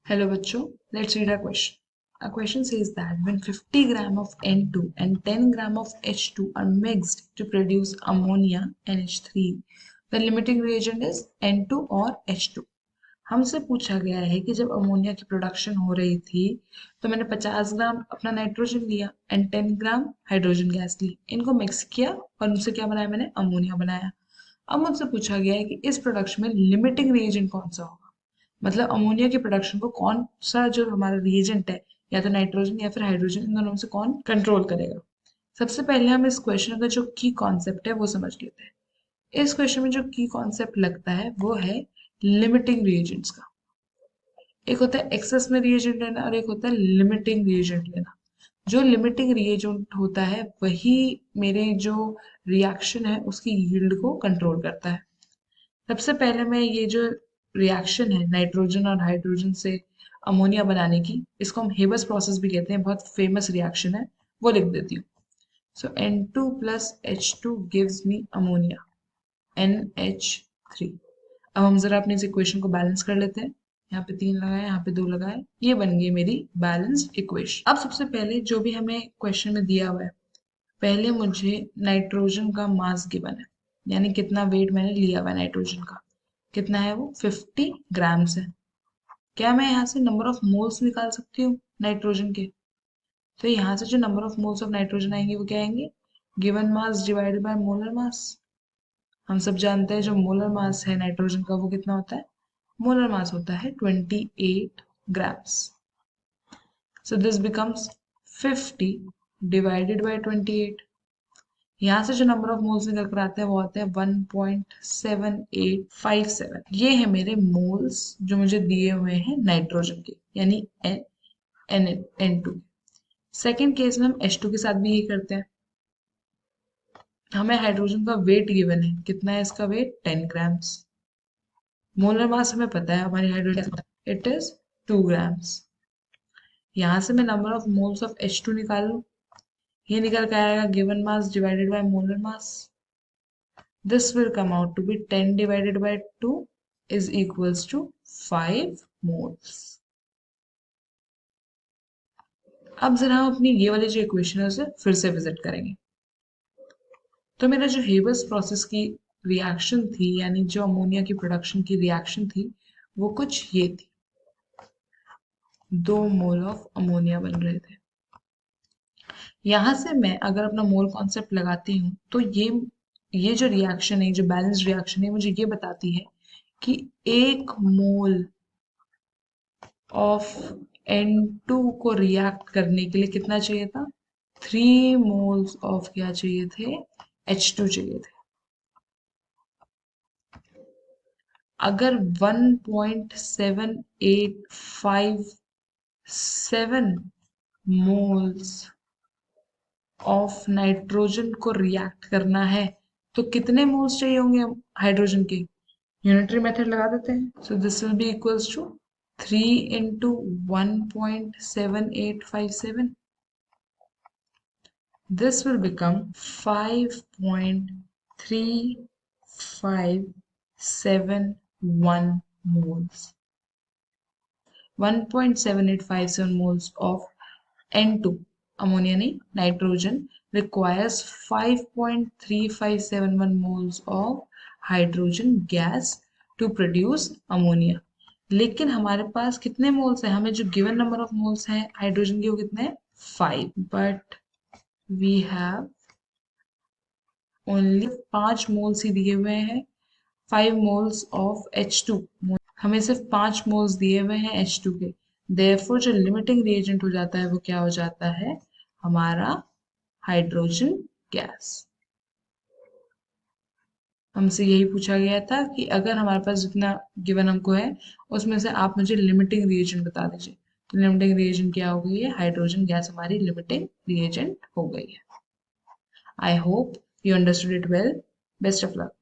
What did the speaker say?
Hello bachcho, let's read our question. Our question says that when 50 gram of N2 and 10 gram of H2 are mixed to produce ammonia NH3, the limiting reagent is N2 और H2. हमसे पूछा गया है कि जब ammonia की production हो रही थी तो मैंने 50 ग्राम अपना नाइट्रोजन लिया एंड 10 ग्राम हाइड्रोजन गैस ली, इनको मिक्स किया और उनसे क्या बनाया, मैंने अमोनिया बनाया। अब मुझसे पूछा गया है कि इस प्रोडक्शन में लिमिटिंग रिएजेंट कौन सा होगा, मतलब अमोनिया की प्रोडक्शन को कौन सा जो हमारा रिएजेंट है, या तो नाइट्रोजन या फिर हाइड्रोजन, इन दोनों में से कौन कंट्रोल करेगा। सबसे पहले हम इस क्वेश्चन का जो की कॉन्सेप्ट है वो समझ लेते हैं। इस क्वेश्चन में जो की कॉन्सेप्ट लगता है वो है लिमिटिंग रिएजेंट्स का। एक होता है एक्सेस में रिएजेंट लेना और एक होता है लिमिटिंग रिएजेंट लेना। जो लिमिटिंग रिएजेंट होता है वही मेरे जो रिएक्शन है उसकी यील्ड को कंट्रोल करता है। सबसे पहले मैं ये जो रिएक्शन है नाइट्रोजन और हाइड्रोजन से अमोनिया बनाने की, इसको हम हेबस प्रोसेस भी कहते हैं, बहुत फेमस रिएक्शन है, वो लिख देती हूँ। सो N2 plus H2 gives me ammonia NH3। अब हम जरा अपने इस इक्वेशन को बैलेंस कर लेते हैं। यहाँ पे 3 लगाए, यहाँ पे 2 लगाए, ये बन गई मेरी बैलेंस्ड इक्वेशन। अब सबसे पहले जो भी हमें क्वेश्चन में दिया हुआ है, पहले मुझे नाइट्रोजन का मास गिवन है, यानी कितना वेट मैंने लिया हुआ है नाइट्रोजन का, कितना है वो 50 ग्राम्स है। क्या मैं यहाँ से नंबर ऑफ मोल्स निकाल सकती हूँ नाइट्रोजन के? तो यहाँ से जो number of moles of nitrogen आएंगे वो क्या आएंगे, given mass divided by molar mass. हम सब जानते हैं जो मोलर मास है नाइट्रोजन का वो कितना होता है, मोलर मास होता है 28 grams। So this becomes 50 divided by 28। यहाँ से जो नंबर ऑफ मोल्स निकल कर आते हैं वो आते हैं 1.7857। ये है मेरे मोल्स जो मुझे दिए हुए हैं नाइट्रोजन के, यानी N2। सेकेंड केस में हम H2 के साथ भी यही करते हैं। हमें हाइड्रोजन का वेट गिवन है, कितना है इसका वेट, 10 ग्राम्स। मोलर मास हमें पता है हमारी हाइड्रोजन, इट इज 2 ग्राम्स। यहाँ से मैं number of moles of H2 निकाल लूँ, ये निकल कर आएगा given mass divided by molar mass. This will come out to be 10 divided by 2 is equals to 5 moles। अब जरा हम अपनी ये वाली जो इक्वेशन है उसे फिर से विजिट करेंगे। तो मेरा जो हेबस प्रोसेस की रिएक्शन थी, यानी जो अमोनिया की प्रोडक्शन की रिएक्शन थी, वो कुछ ये थी। 2 मोल ऑफ अमोनिया बन रहे थे। यहां से मैं अगर अपना मोल कॉन्सेप्ट लगाती हूँ तो ये जो रिएक्शन है, जो बैलेंस रिएक्शन है, मुझे ये बताती है कि 1 मोल ऑफ N2 को रिएक्ट करने के लिए कितना चाहिए था, 3 मोल्स ऑफ क्या चाहिए थे, H2 चाहिए थे। अगर 1.7857 मोल्स ऑफ नाइट्रोजन को रिएक्ट करना है तो कितने मोल्स चाहिए होंगे हाइड्रोजन के? यूनिटरी मेथड लगा देते हैं। So this will be equals to 3 into 1.7857। This will become 5.3571 moles। 1.7857 moles of N2 ammonia नहीं nitrogen requires 5.3571 moles of hydrogen gas to produce ammonia। लेकिन हमारे पास कितने मोल्स हैं, हमें जो गिवन नंबर ऑफ मोल्स हैं हाइड्रोजन के वो कितने हैं, 5, but we have only 5 moles ही दिए हुए हैं। 5 मोल्स ऑफ H2, हमें सिर्फ 5 मोल्स दिए हुए हैं H2 के। देयरफॉर जो लिमिटिंग रिएजेंट हो जाता है वो क्या हो जाता है, हमारा हाइड्रोजन गैस। हमसे यही पूछा गया था कि अगर हमारे पास जितना गिवन हमको है उसमें से आप मुझे लिमिटिंग रिएजेंट बता दीजिए। तो लिमिटिंग रिएजेंट क्या हो गई है, हाइड्रोजन गैस हमारी लिमिटिंग रिएजेंट हो गई है। I hope you understood it well. Best of luck.